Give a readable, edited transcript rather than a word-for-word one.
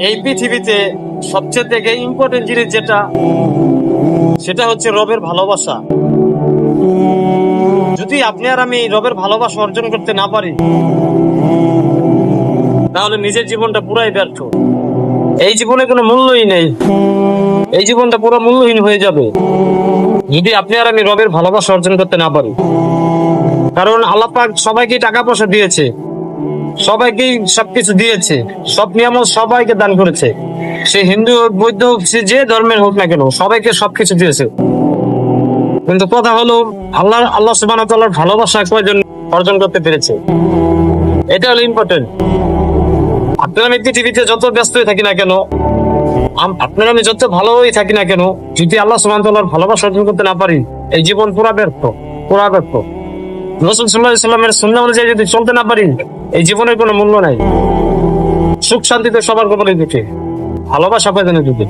এই পৃথিবীতে সবচেয়ে থেকে ইম্পর্টেন্ট জিনিস যেটা, সেটা হচ্ছে রবের ভালোবাসা। যদি আপনি আর আমি রবের ভালোবাসা অর্জন করতে না পারি, তাহলে নিজের জীবনটা পুরাই ব্যর্থ। এই জীবনে কোনো মূল্যই নেই, এই জীবনটা পুরো মূল্যহীন হয়ে যাবে যদি আপনি আর আমি রবের ভালোবাসা অর্জন করতে না পারি। কারণ আল্লাহ পাক সবাইকে টাকা পয়সা দিয়েছে, সবাইকেই সবকিছু দিয়েছে, সব নিয়ামত সবাইকে দান করেছে। সে হিন্দু হোক, বৌদ্ধ হোক, সে যে ধর্মের হোক না কেন, সবাইকে সবকিছু দিয়েছে। কিন্তু কথা হলো, আল্লাহ সুবহানাহু ওয়া তাআলার ভালোবাসা কয়জন অর্জন করতে পেরেছে? এটা হলো ইম্পর্টেন্ট। আপনার আমি পৃথিবীতে যত ব্যস্তই থাকি না কেন, আপনার আমি যত ভালোই থাকি না কেন, যদি আল্লাহ সুবহানাহু ওয়া তাআলার ভালোবাসা অর্জন করতে না পারি, এই জীবন পুরা ব্যর্থ, পুরা ব্যর্থ। রাসূল সাল্লাল্লাহু আলাইহি সাল্লামের সুন্নাহ অনুযায়ী যদি চলতে না পারি, এই জীবনের কোনো মূল্য নাই। সুখ শান্তিতে সবার কপালে দুঃখে, ভালোবাসা পাইতে না দুঃখে।